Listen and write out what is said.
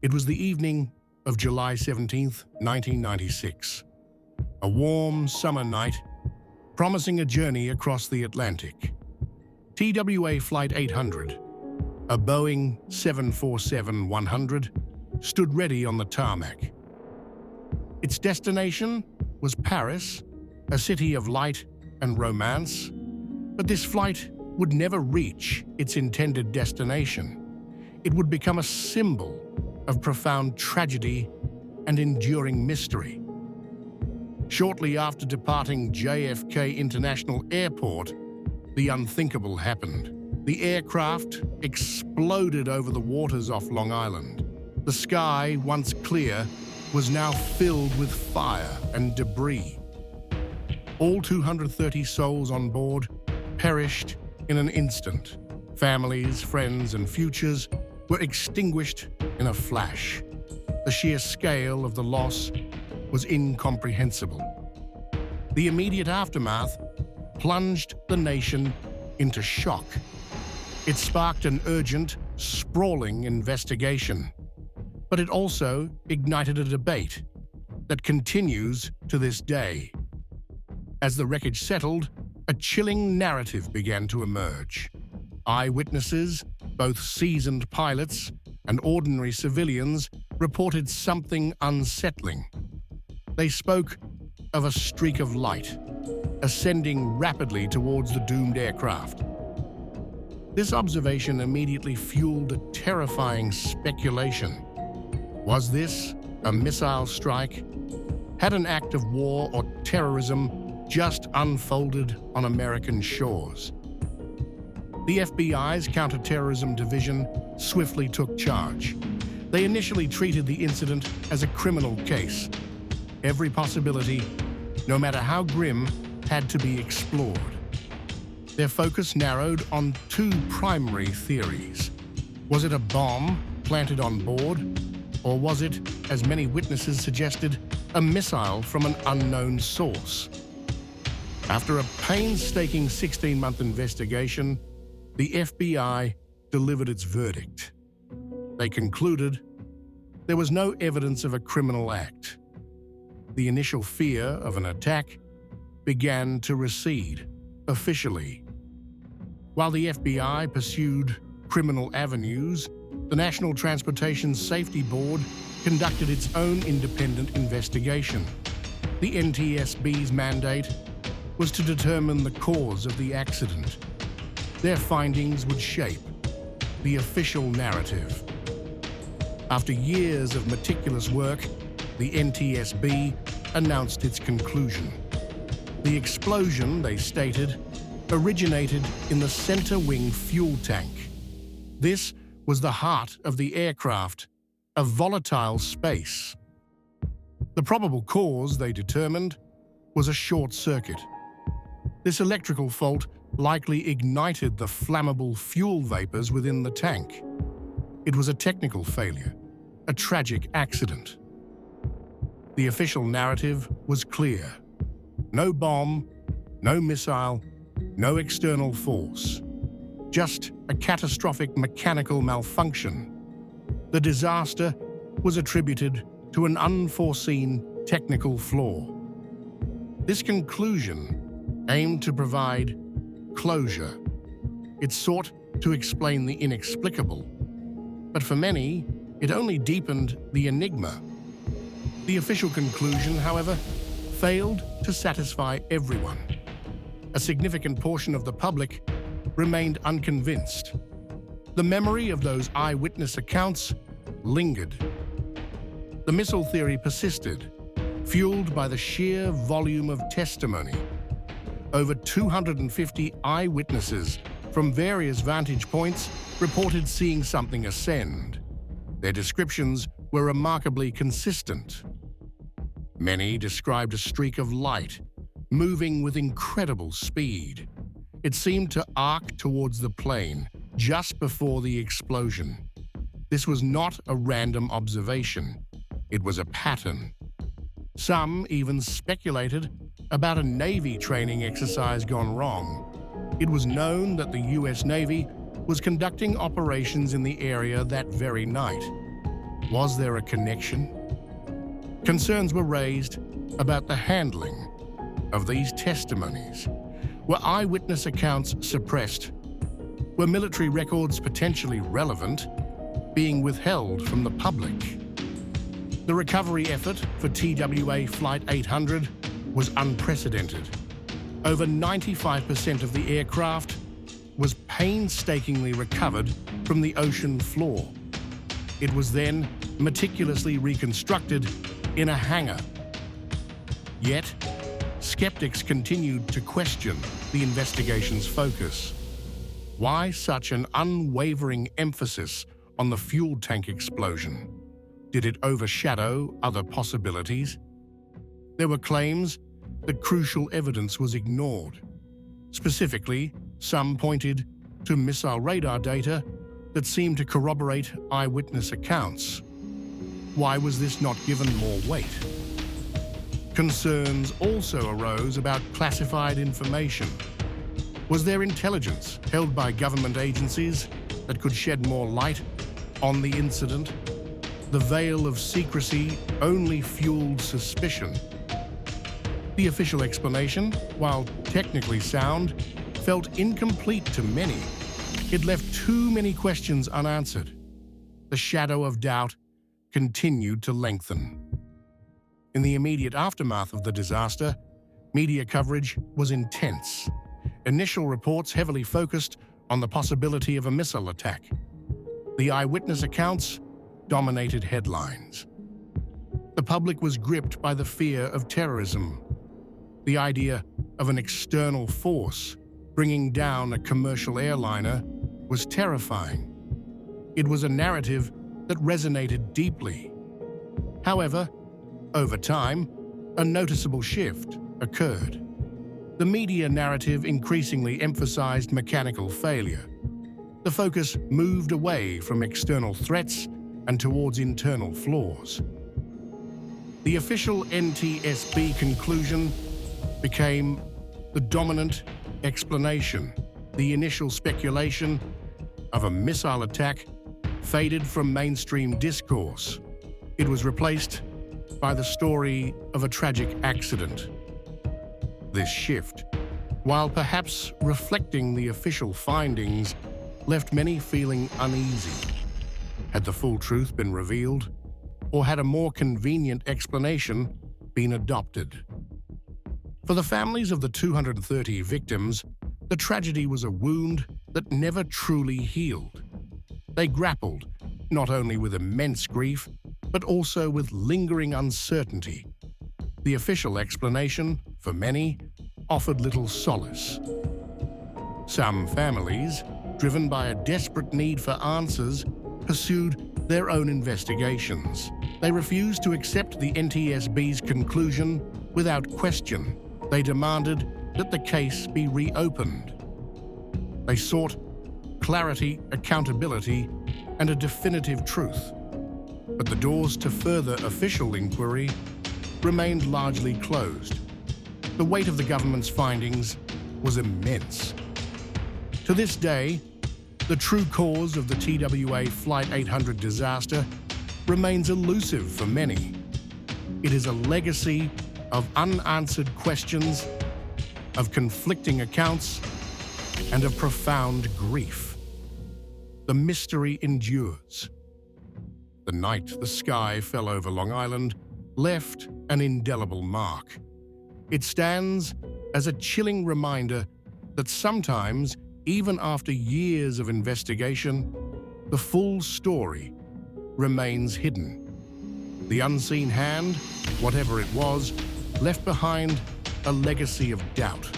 It was the evening of July 17th, 1996. A warm summer night, promising a journey across the Atlantic. TWA Flight 800, a Boeing 747-100, stood ready on the tarmac. Its destination was Paris, a city of light and romance, but this flight would never reach its intended destination. It would become a symbol of profound tragedy and enduring mystery. Shortly after departing JFK International Airport, the unthinkable happened. The aircraft exploded over the waters off Long Island. The sky, once clear, was now filled with fire and debris. All 230 souls on board perished in an instant. Families, friends, and futures were extinguished in a flash. The sheer scale of the loss was incomprehensible. The immediate aftermath plunged the nation into shock. It sparked an urgent, sprawling investigation, but it also ignited a debate that continues to this day. As the wreckage settled, a chilling narrative began to emerge. Eyewitnesses, both seasoned pilots and ordinary civilians, reported something unsettling. They spoke of a streak of light ascending rapidly towards the doomed aircraft. This observation immediately fueled a terrifying speculation. Was this a missile strike? Had an act of war or terrorism just unfolded on American shores? The FBI's counterterrorism division swiftly took charge. They initially treated the incident as a criminal case. Every possibility, no matter how grim, had to be explored. Their focus narrowed on two primary theories. Was it a bomb planted on board? Or was it, as many witnesses suggested, a missile from an unknown source? After a painstaking 16-month investigation, the FBI delivered its verdict. They concluded there was no evidence of a criminal act. The initial fear of an attack began to recede, officially. While the FBI pursued criminal avenues, the National Transportation Safety Board conducted its own independent investigation. The NTSB's mandate was to determine the cause of the accident. Their findings would shape the official narrative. After years of meticulous work, the NTSB announced its conclusion. The explosion, they stated, originated in the center wing fuel tank. This was the heart of the aircraft, a volatile space. The probable cause, they determined, was a short circuit. This electrical fault likely ignited the flammable fuel vapors within the tank. It was a technical failure, a tragic accident. The official narrative was clear. No bomb, no missile, no external force. Just a catastrophic mechanical malfunction. The disaster was attributed to an unforeseen technical flaw. This conclusion aimed to provide closure. It sought to explain the inexplicable, but for many, it only deepened the enigma. The official conclusion, however, failed to satisfy everyone. A significant portion of the public remained unconvinced. The memory of those eyewitness accounts lingered. The missile theory persisted, fueled by the sheer volume of testimony. Over 250 eyewitnesses from various vantage points reported seeing something ascend. Their descriptions were remarkably consistent. Many described a streak of light, moving with incredible speed. It seemed to arc towards the plane just before the explosion. This was not a random observation. It was a pattern. Some even speculated about a Navy training exercise gone wrong. It was known that the US Navy was conducting operations in the area that very night. Was there a connection? Concerns were raised about the handling of these testimonies. Were eyewitness accounts suppressed? Were military records potentially relevant, being withheld from the public? The recovery effort for TWA Flight 800 was unprecedented. Over 95% of the aircraft was painstakingly recovered from the ocean floor. It was then meticulously reconstructed in a hangar. Yet, skeptics continued to question the investigation's focus. Why such an unwavering emphasis on the fuel tank explosion? Did it overshadow other possibilities? There were claims that crucial evidence was ignored. Specifically, some pointed to missile radar data that seemed to corroborate eyewitness accounts. Why was this not given more weight? Concerns also arose about classified information. Was there intelligence held by government agencies that could shed more light on the incident? The veil of secrecy only fueled suspicion. The official explanation, while technically sound, felt incomplete to many. It left too many questions unanswered. The shadow of doubt continued to lengthen. In the immediate aftermath of the disaster, media coverage was intense. Initial reports heavily focused on the possibility of a missile attack. The eyewitness accounts dominated headlines. The public was gripped by the fear of terrorism. The idea of an external force bringing down a commercial airliner was terrifying. It was a narrative that resonated deeply. However, over time, a noticeable shift occurred. The media narrative increasingly emphasized mechanical failure. The focus moved away from external threats and towards internal flaws. The official NTSB conclusion became the dominant explanation. The initial speculation of a missile attack faded from mainstream discourse. It was replaced by the story of a tragic accident. This shift, while perhaps reflecting the official findings, left many feeling uneasy. Had the full truth been revealed, or had a more convenient explanation been adopted? For the families of the 230 victims, the tragedy was a wound that never truly healed. They grappled not only with immense grief, but also with lingering uncertainty. The official explanation, for many, offered little solace. Some families, driven by a desperate need for answers, pursued their own investigations. They refused to accept the NTSB's conclusion without question. They demanded that the case be reopened. They sought clarity, accountability, and a definitive truth. But the doors to further official inquiry remained largely closed. The weight of the government's findings was immense. To this day, the true cause of the TWA Flight 800 disaster remains elusive for many. It is a legacy of unanswered questions, of conflicting accounts, and of profound grief. The mystery endures. The night the sky fell over Long Island left an indelible mark. It stands as a chilling reminder that sometimes, even after years of investigation, the full story remains hidden. The unseen hand, whatever it was, left behind a legacy of doubt.